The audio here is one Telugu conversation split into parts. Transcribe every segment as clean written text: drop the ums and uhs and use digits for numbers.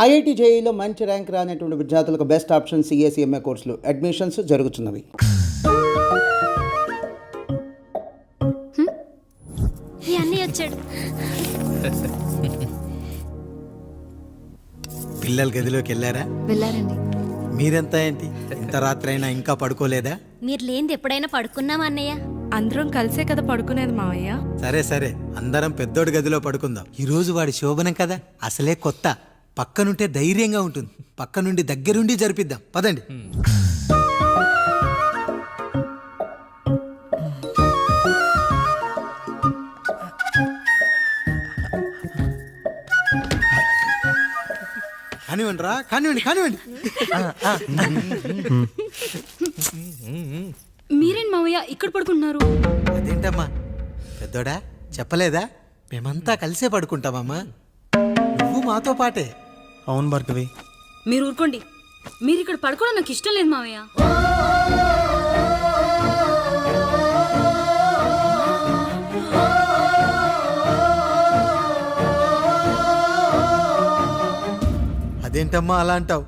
ఐఐటి జేఈలో మంచి ర్యాంక్ రానటువంటి విద్యార్థులకు బెస్ట్ ఆప్షన్ సిఎస్ఈఎంఏ కోర్సులు అడ్మిషన్స్ జరుగుతున్నవి. పిల్లల గదిలోకి వెళ్ళారా? వెళ్ళారండి. మీరెంత ఏంటి ఎంత రాత్రి అయినా ఇంకా పడుకోలేదా? మీరు లేనిది ఎప్పుడైనా పడుకున్నామా అన్నయ్య? అందరం కలిసే కదా పడుకునేది మావయ్య. సరే సరే, అందరం పెద్దోడి గదిలో పడుకుందాం. ఈ రోజు వాడి శోభనం కదా, అసలే కొత్త. పక్కనుంటే ధైర్యంగా ఉంటుంది. పక్క నుండి దగ్గరుండి జరిపిద్దాం, పదండి. కానివ్వండి రా, కానివ్వండి కానివ్వండి. మీరేం మావయ్య ఇక్కడ పడుకుంటున్నారు? అదేంటమ్మా పెద్దోడా, చెప్పలేదా? మేమంతా కలిసే పడుకుంటామమ్మా. నువ్వు మాతో పాటే. అవును భార్గవి. మీరు ఊరుకోండి. మీరు ఇక్కడ పడుకోవడం నాకు ఇష్టం లేదు మావయ్య. అదేంటమ్మా అలా అంటావు?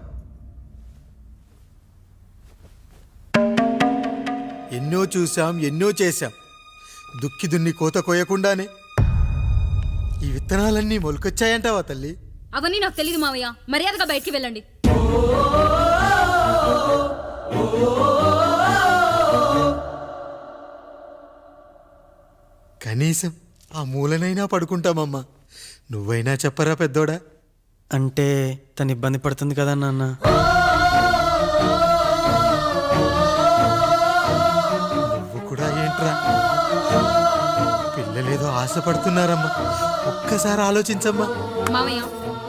ఎన్నో చూసాం, ఎన్నో చేశాం. దుక్కి దున్ని కోత కోయకుండానే ఈ విత్తనాలన్నీ మొలకొచ్చాయంటావా తల్లి? అవన్నీ నాకు తెలియదు మావయ్య. మర్యాదగా బయటికి వెళ్ళండి. కనీసం ఆ మూలనైనా పడుకుంటామమ్మా. నువ్వైనా చెప్పరా పెద్దోడా? అంటే తను ఇబ్బంది పడుతుంది కదా నాన్న. నువ్వు కూడా ఏంట్రా? పిల్లలేదో ఆశపడుతున్నారమ్మా. ఒక్కసారి ఆలోచించమ్మా. మావయ్య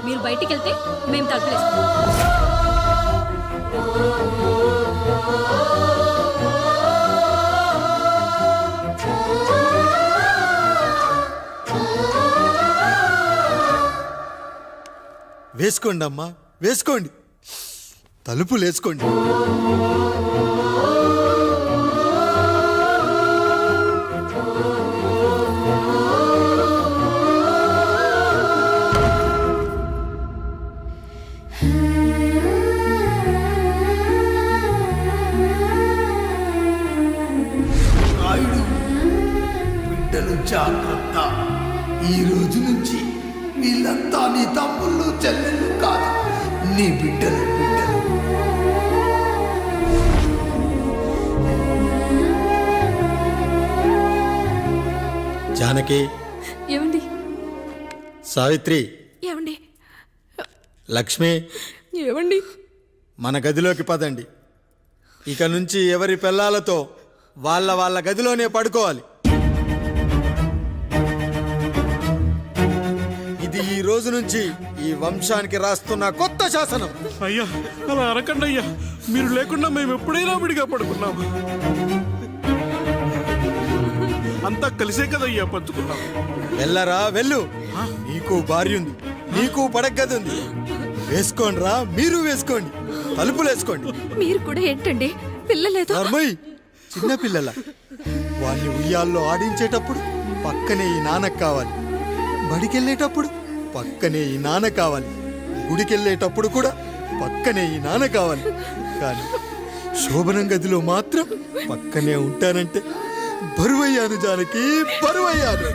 మీరు బయటికి వెళ్తే మేము తలుపులేస్తాం. వేసుకోండి అమ్మా, వేసుకోండి. తలుపులు వేసుకోండి. బిడ్డలు జాగ్రత్త. ఈ రోజు నుంచి వీళ్ళంతా నీ తమ్ముళ్ళు చెల్లెళ్ళు కాదు, నీ బిడ్డలు. జానకి, ఏమండి? సావిత్రి, ఏమండి? లక్ష్మి, ఏమండి? మన గదిలోకి పదండి. ఇక నుంచి ఎవరి పిల్లలతో వాళ్ళ గదిలోనే పడుకోవాలి. ఇది ఈ రోజు నుంచి ఈ వంశానికి రాస్తున్న కొత్త శాసనం. అయ్యా అలా అరకండి అయ్యా. మీరు లేకుండా మేము ఎప్పుడైనా విడిగా పడుకున్నాము. అంతా కలిసే కదయ్యా పంచుకున్నాం. వెళ్ళరా వెళ్ళు. నీకు భార్య ఉంది, నీకు పడగది ఉంది. వేసుకోండి రా, మీరు వేసుకోండి. తలుపులు వేసుకోండి. మీరు కూడా ఏంటండి పిల్లలేదు? చిన్న పిల్లల వాళ్ళని ఉయ్యాల్లో ఆడించేటప్పుడు పక్కనే ఈ నాన్న కావాలి. బడికెళ్ళేటప్పుడు పక్కనే ఈ నాన్న కావాలి. గుడికెళ్ళేటప్పుడు కూడా పక్కనే ఈ నాన్న కావాలి. కానీ శోభనం గదిలో మాత్రం పక్కనే ఉంటానంటే బరువయ్యాను జానకి, బరువయ్యాను.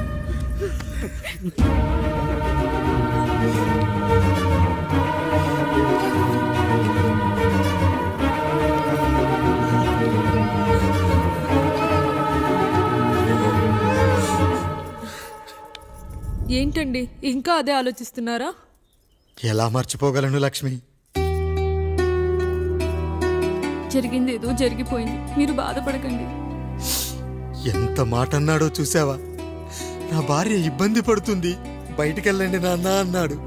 ఏంటండి ఇంకా అదే ఆలోచిస్తున్నారా? ఎలా మర్చిపోగలను లక్ష్మి? జరిగింది ఏదో జరిగిపోయింది. మీరు బాధపడకండి. ఎంత మాట అన్నాడో చూసావా? నా భార్య ఇబ్బంది పడుతుంది, బయటికెళ్ళండి నాన్న అన్నాడు.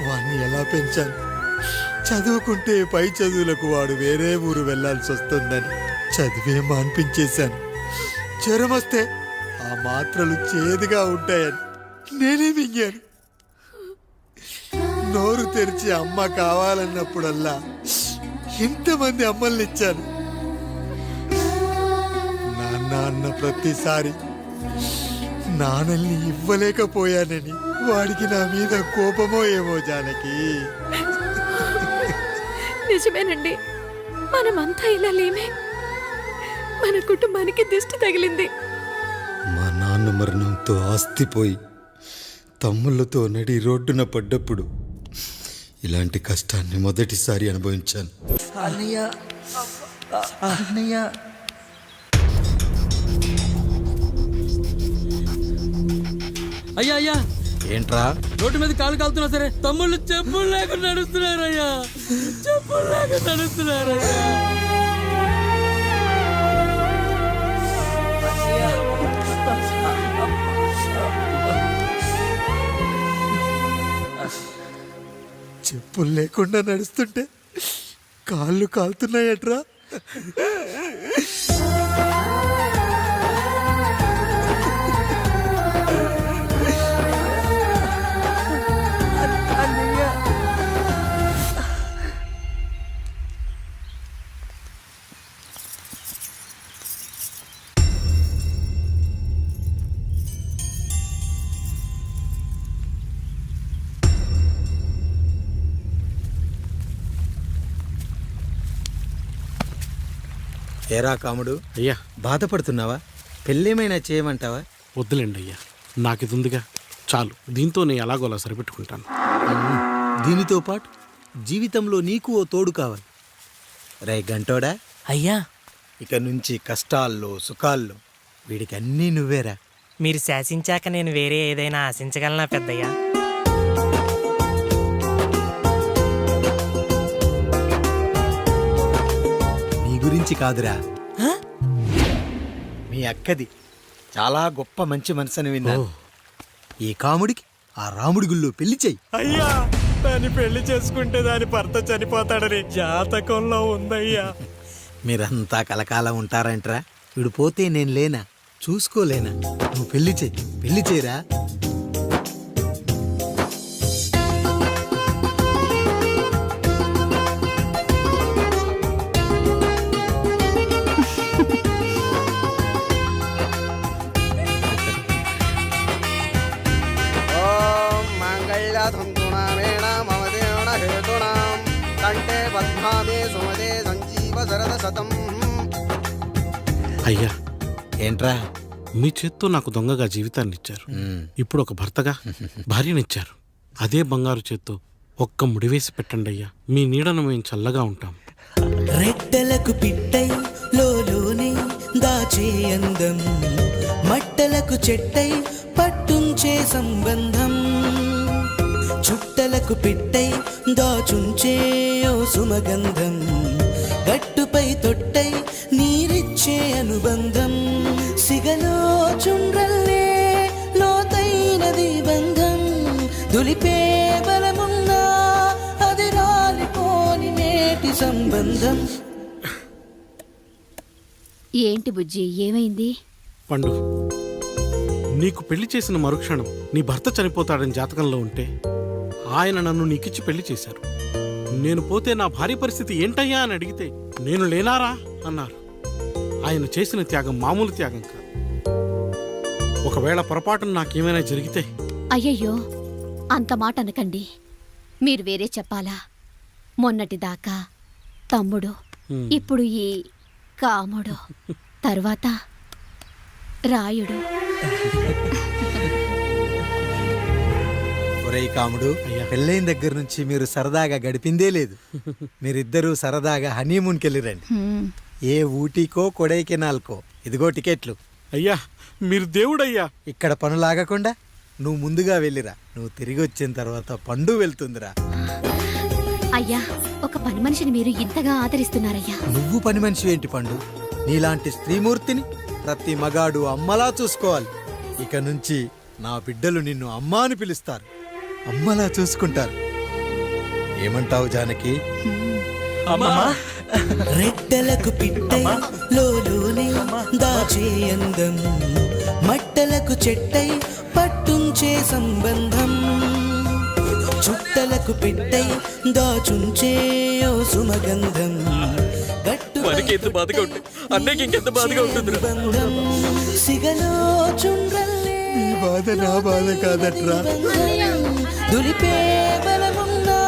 వాణ్ణి ఎలా పెంచాను? చదువుకుంటే పై చదువులకు వాడు వేరే ఊరు వెళ్లాల్సి వస్తుందని చదివే మాన్పించేశాను. జ్వరం వస్తే ఆ మాత్రలు చేదుగా ఉంటాయని నేనే మింగాను. నోరు తెరిచి అమ్మ కావాలన్నప్పుడల్లా ఎంతమంది అమ్మల్ని ఇచ్చాను. నాన్న అన్న ప్రతిసారి నాన్నల్ని ఇవ్వలేకపోయానని వాడికి నా మీద కోపమో ఏమో జానకి. నిజమేనండి, మనమంతా ఇలా లేమే. మన కుటుంబానికి దిష్టి తగిలింది. మా నాన్న మరణంతో ఆస్తిపోయి తమ్ముళ్ళతో నడి రోడ్డున పడ్డప్పుడు ఇలాంటి కష్టాన్ని మొదటిసారి అనుభవించాను. అన్నయ్య అన్నయ్య అయ్యా అయ్యా, ఏంట్రా? రోడ్డు మీద కాలు కాలుతున్నా సరే తమ్ముళ్ళు చెప్పులు లేకుండా నడుస్తున్నారయ్యా, చెప్పులు లేకుండా నడుస్తున్నారయ్యా. చెప్పులు లేకుండా నడుస్తుంటే కాళ్ళు కాలుతున్నాయట్రా. ఏరా కాముడు, అయ్యా బాధపడుతున్నావా? పెళ్ళేమైనా చేయమంటావా? వద్దులేండి అయ్యా, నాకు ఇది ఉందిగా చాలు, దీంతో నేను ఎలాగోలా సరిపెట్టుకుంటాను. దీనితో పాటు జీవితంలో నీకు ఓ తోడు కావాలి. రే గంటోడా, అయ్యా, ఇక నుంచి కష్టాల్లో సుఖాల్లో వీడికి అన్నీ నువ్వేరా. మీరు శాసించాక నేను వేరే ఏదైనా ఆశించగలనా పెద్దయ్యా? నీ గురించి కాదురా, మీ అక్కది చాలా గొప్ప మంచి మనసని విన్నాను. ఈ కాముడికి ఆ రాముడి గుళ్ళో పెళ్లి చెయ్యి. అయ్యా, దాన్ని పెళ్లి చేసుకుంటే దాని భర్త చనిపోతాడని జాతకంలో ఉందయ్యా. మీరంతా కలకాలం ఉంటారంట్రా. వీడు పోతే నేను లేనా, చూసుకోలేనా? నువ్వు పెళ్లి చెయ్యి, పెళ్లి చేయరా. అయ్యా, ఏంట్రా? మీ చేత్తో నాకు దొంగగా జీవితాన్ని ఇచ్చారు, ఇప్పుడు ఒక భర్తగా భార్యనిచ్చారు. అదే బంగారు చేత్తో ఒక్క ముడివేసి పెట్టండి అయ్యా, మీ నీడను మేము చల్లగా ఉంటాం. రెట్టలకు పిట్టై లోలోనే దాచే అందం, మట్టలకు చెట్టై పట్టుంచే సంబంధం, చుట్టలకు పెట్టై దాచుంచే ఓ సుమగంధం, గట్టుపై తొట్టై నీరిచ్చే అనుబంధం, సిగలో చుండ్రల్లే లోతైనది బంధం, దులిపే బలమున్నా అది రాలిపోని నేటి సంబంధం. ఏంటి బుజ్జి, ఏమైంది? పండు, నీకు పెళ్లి చేసిన మరుక్షణం నీ భర్త చనిపోతాడని జాతకంలో ఉంటే ఆయన నన్ను నీకిచ్చి పెళ్లి చేశారు. నేను పోతే నా భార్య పరిస్థితి ఏంటయ్యా అని అడిగితే నేను లేనారా అన్నారు. ఆయన చేసిన త్యాగం మామూలు త్యాగం కాదు. ఒకవేళ పొరపాటున నాకేమైనా జరిగితే? అయ్యయ్యో, అంత మాట అనకండి. మీరు వేరే చెప్పాలా? మొన్నటిదాకా తమ్ముడు, ఇప్పుడు ఈ కాముడు, తర్వాత రాయుడు. ఒరేయ్ కాముడు, పెళ్ళైన దగ్గర నుంచి మీరు సరదాగా గడిపిందే లేదు. మీరిద్దరూ సరదాగా హనీమూన్కి వెళ్ళిరండి. ఏ ఊటీకో కొడైకెనాల్కో. ఇదిగో టికెట్లు. అయ్యా, మీరు దేవుడయ్యా. ఇక్కడ పనులాగకుండా నువ్వు ముందుగా వెళ్ళిరా. నువ్వు తిరిగి వచ్చిన తర్వాత పండు వెళ్తుందిరా. అయ్యా, ఒక పని మనిషిని మీరు ఇంతగా ఆదరిస్తున్నారయ్యా. నువ్వు పని మనిషి ఏంటి పండు? నీలాంటి స్త్రీమూర్తిని ప్రతి మగాడు అమ్మలా చూసుకోవాలి. ఇక నుంచి నా బిడ్డలు నిన్ను అమ్మా అని పిలుస్తారు, అమ్మలా చూసుకుంటారు. ఏమంటావు జానకి? రెట్టలకు పిట్టై లోలోనే దాచే అందం, మట్టలకు చెట్టై పట్టుంచే సంబంధం, చుట్టలకు పెట్టై దాచుంచే ఓ సుమగంధం, ఎంత బాధగా ఉంటుంది అన్నకి ఇంకెంత బాధగా ఉంటుంది. సిగలో చుండ్రల్లే బాధ నా బాధ కాదట్రా. దులిపే బలమున్నా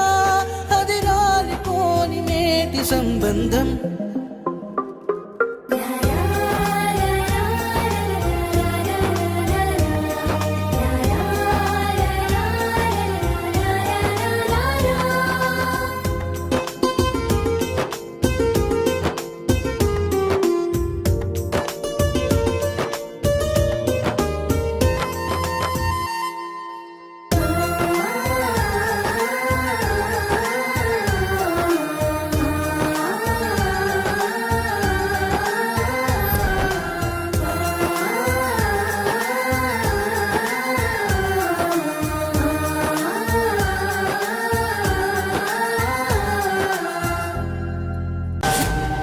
అది రాలిపోని నేటి సంబంధం.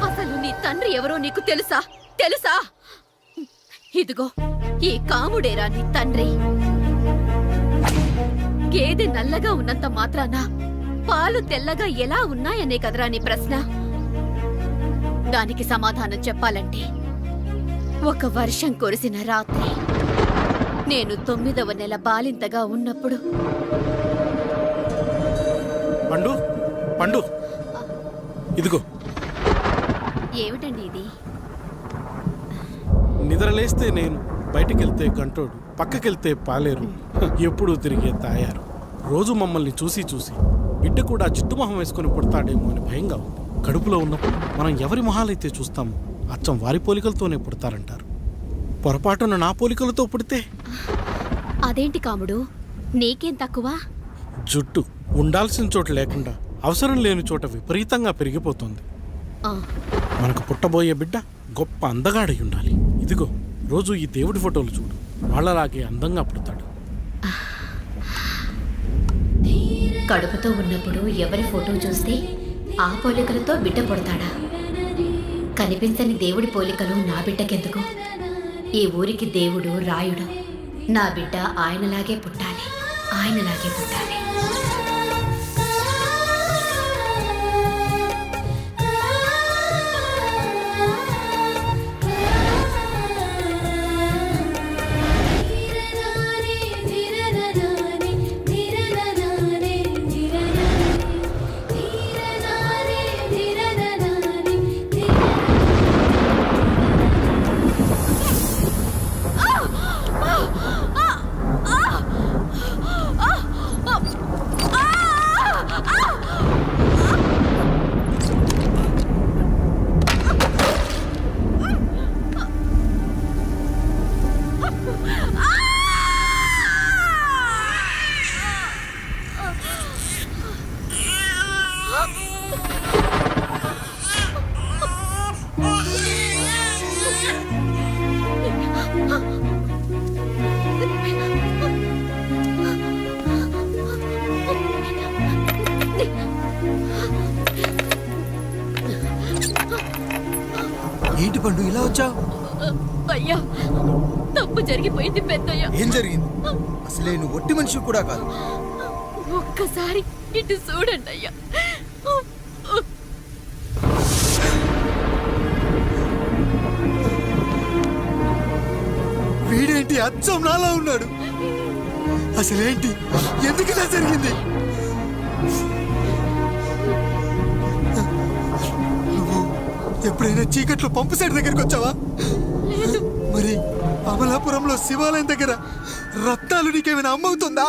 అసలు నీ తండ్రి ఎవరో నీకు తెలుసా? తెలుసా? ఇదిగో ఈ కాముడేరా నీ తండ్రి. గేదె నల్లగా ఉన్నంత మాత్రాన పాలు తెల్లగా ఎలా ఉన్నాయనే కదరా నీ ప్రశ్న. దానికి సమాధానం చెప్పాలంటే ఒక వర్షం కురిసిన రాత్రి నేను 9వ నెల బాలింతగా ఉన్నప్పుడు. పండు పండు ఇదిగో ఏమిటండి ఇది? నిద్రలేస్తే నేను, బయటికెళ్తే గంటోడు, పక్కకెళ్తే పాలేరు, ఎప్పుడూ తిరిగే తాయారు. రోజు మమ్మల్ని చూసి చూసి బిడ్డ కూడా జిడ్డు మొహం వేసుకుని పుడతాడేమో అని భయంగా ఉంది. కడుపులో ఉన్నప్పుడు మనం ఎవరి మొహాలైతే చూస్తామో అచ్చం వారి పోలికలతోనే పుడతారంటారు. పొరపాటున నా పోలికలతో పుడితే? అదేంటి కాముడు, నీకేం తక్కువ? జుట్టు ఉండాల్సిన చోట లేకుండా అవసరం లేని చోట విపరీతంగా పెరిగిపోతుంది. ఆ, మనకు పుట్టబోయే బిడ్డ గొప్ప అందగాడై ఉండాలి. ఇదిగో రోజు ఈ దేవుడి ఫోటోలు చూడు, వాళ్ళలాగే అందంగా పుడతాడు. కడుపుతో ఉన్నప్పుడు ఎవరి ఫోటో చూస్తే ఆ పోలికలతో బిడ్డ పుడతాడా? కనిపించని దేవుడి పోలికలు నా బిడ్డకెందుకు? ఈ ఊరికి దేవుడు రాయుడు. నా బిడ్డ ఆయనలాగే పుట్టాలి, ఆయనలాగే పుట్టాలి. ఏంటి పండు ఇలా వచ్చావు? అయ్యా, తప్పు జరిగిపోయింది పెద్దయ్యా. ఏం జరిగింది? అసలే నువ్వు ఒట్టి మనిషి కూడా కాదు. ఒక్కసారి ఇటు చూడండి అయ్యా. వీడేంటి అచ్చం నాలా ఉన్నాడు? అసలేంటి, ఎందుకు ఇలా జరిగింది? నువ్వు ఎప్పుడైనా చీకట్లో పంపు సైడ్ దగ్గరికి వచ్చావా? మరి అమలాపురంలో శివాలయం దగ్గర రత్నాలు నీకేమైనా అమ్మవుతుందా?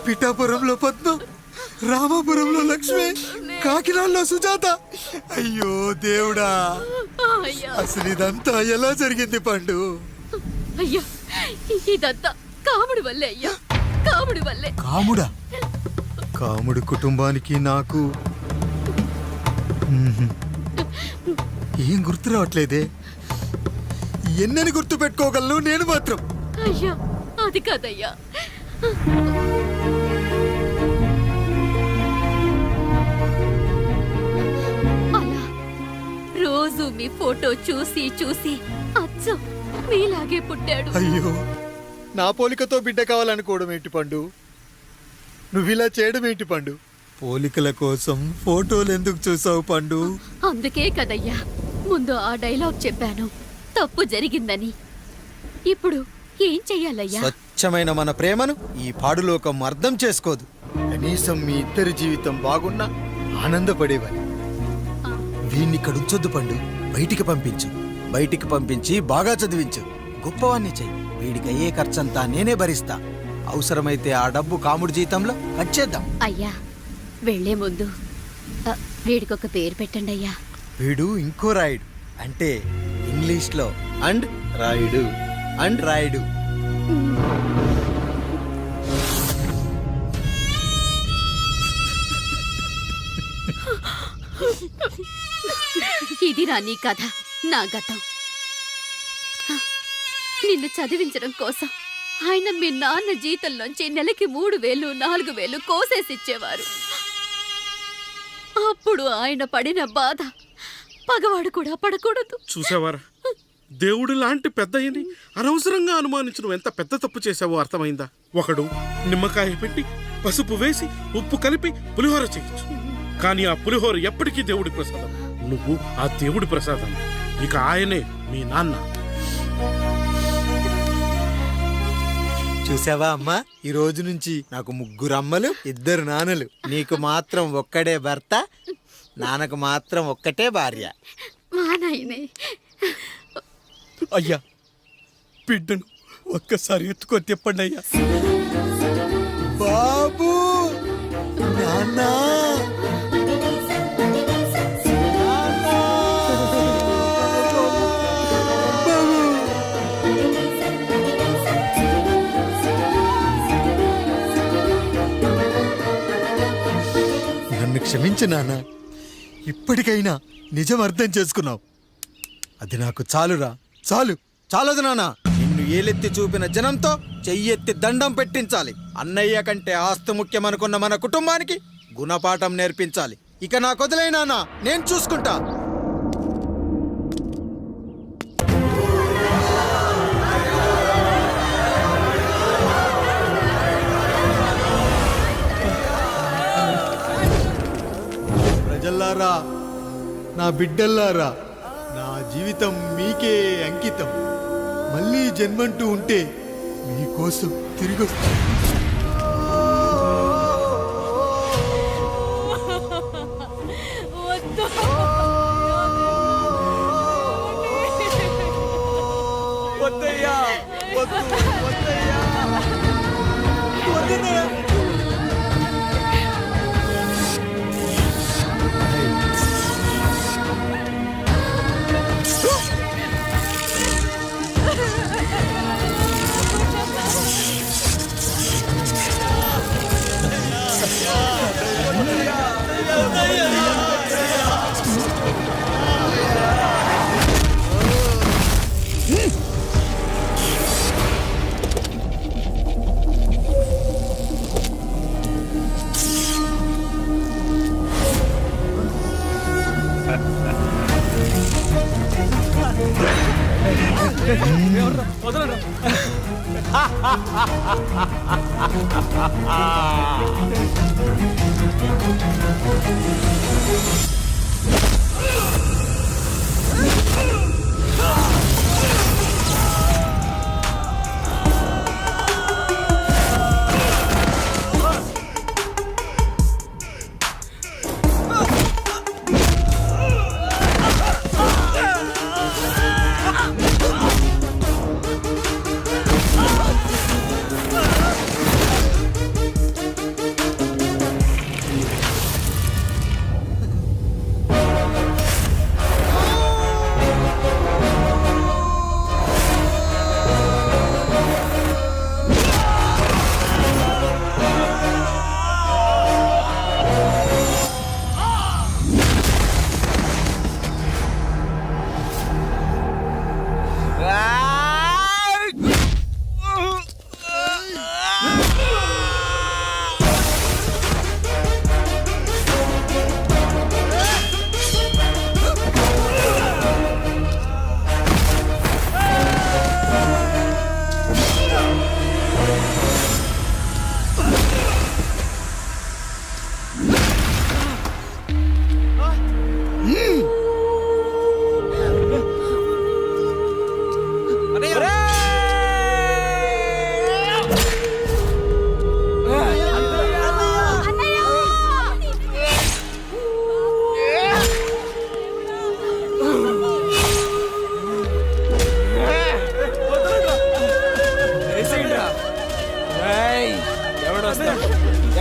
పిఠాపురంలో పద్మం, రామాపురంలో లక్ష్మి, కాకినాడలో సుజాత. అయ్యో దేవుడా, అసలు ఇదంతా ఎలా జరిగింది పండు? అయ్యా, ఇదంతా కాముడి వల్లే అయ్యా, కాముడి వల్లే. కాముడా? కాముడు కుటుంబానికి నాకు ఏం గుర్తు రావట్లేదే. ఎన్నని గుర్తు పెట్టుకోగలను నేను మాత్రం? అయ్యా, అది కాదయ్యా. అలా రోజు మీ ఫోటో చూసి చూసి అచ్చం మీలాగే పుట్టాడు. అయ్యో, నా పోలికతో బిడ్డ కావాలనుకోవడం ఏంటి పండు? నువ్విలా చేయడం ఏంటి పండు? పోలికల కోసం ఫోటోలు ఎందుకు చూసావు పండు? అందుకే కదయ్యా ముందు ఆ డైలాగ్ చెప్పాను, తప్పు జరిగిందని. ఇప్పుడు ఏం చెయ్యాలయ్యా? స్వచ్ఛమైన మన ప్రేమను ఈ పాడులోకం అర్థం చేసుకోదు. కనీసం మీ ఇద్దరి జీవితం బాగున్నా ఆనందపడేవారు. వీణ్ణి ఇక్కడ ఉంచొద్దు పండు, బయటికి పంపించు. బయటికి పంపించి బాగా చదివించు, గొప్పవాణ్ణి చెయ్యి. వీడికి అయ్యే ఖర్చంతా నేనే భరిస్తా. అవసరమైతే ఆ డబ్బు కాముడి జీతంలో కట్ చేద్దాం. అయ్యా వెళ్లే ముందు వీడికొక పేరు పెట్టండి అయ్యా. వీడు ఇంకో రాయుడు, అంటే ఇంగ్లీష్లో అండ్ రాయుడు అండ్ రాయుడు. ఇది రా నీ కథ, నా గతం. నిన్ను చదివించడం కోసం ఆయన మీ నాన్న జీతంలోంచి నెలకి 3,000, 4,000 కోసేసిచ్చేవారు. అప్పుడు ఆయన పడిన బాధ పగవాడు కూడా పడకూడదు. చూసావారా, దేవుడు లాంటి పెద్దయ్యని అనవసరంగా అనుమానించడం ఎంత పెద్ద తప్పు చేశావో అర్థమైందా? ఒకడు నిమ్మకాయ పెట్టి పసుపు వేసి ఉప్పు కలిపి పులిహోర చేయొచ్చు, కానీ ఆ పులిహోర ఎప్పటికీ దేవుడి ప్రసాదం. నువ్వు ఆ దేవుడి ప్రసాదం. ఇక ఆయనే మీ నాన్న. చూసావా అమ్మా, ఈ రోజు నుంచి నాకు 3 అమ్మలు, 2 నాన్నలు. నీకు మాత్రం ఒక్కడే భర్త, నాన్నకు మాత్రం ఒక్కటే భార్య. మా నాయనే. అయ్యా బిడ్డను ఒక్కసారి ఎత్తుకొని తిప్పండి అయ్యా. బాబు, నాన్నా, నన్ను క్షమించు నాన్న. ఇప్పటికైనా నిజం అర్థం చేసుకున్నావు. అది నాకు చాలురా, చాలు. చాలదు నాన్న. నిన్ను ఏలెత్తి చూపిన జనంతో చెయ్యెత్తి దండం పెట్టించాలి. అన్నయ్య కంటే ఆస్తి ముఖ్యమనుకున్న మన కుటుంబానికి గుణపాఠం నేర్పించాలి. ఇక నాకు వదిలే నాన్న, నేను చూసుకుంటా. ప్రజల్లారా, నా బిడ్డల్లారా, నా జీవితం మీకే అంకితం. మళ్ళీ జన్మంటూ ఉంటే మీకోసం తిరిగి వస్తా. వద్దయ్యా, వద్దు, వద్దయ్యా, వద్దయ్యా.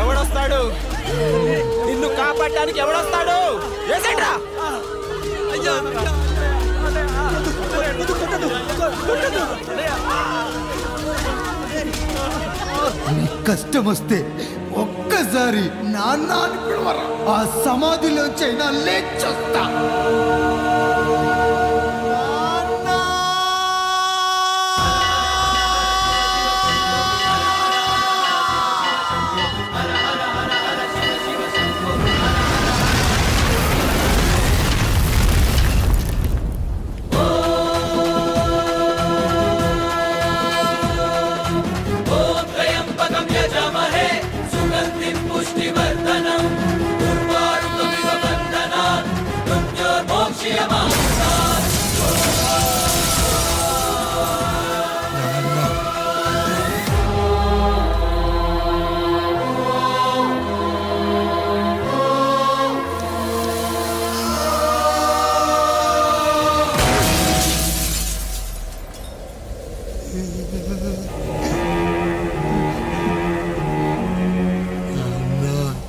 ఎవడొస్తాడు నిన్ను కాపాడటానికి ఎవడొస్తాడు ఏసేంట్రా కష్టం వస్తే ఒక్కసారి నాన్న అని పిలవరా ఆ సమాధిలోంచైనా లేచొస్తా పుష్టివర్ధనం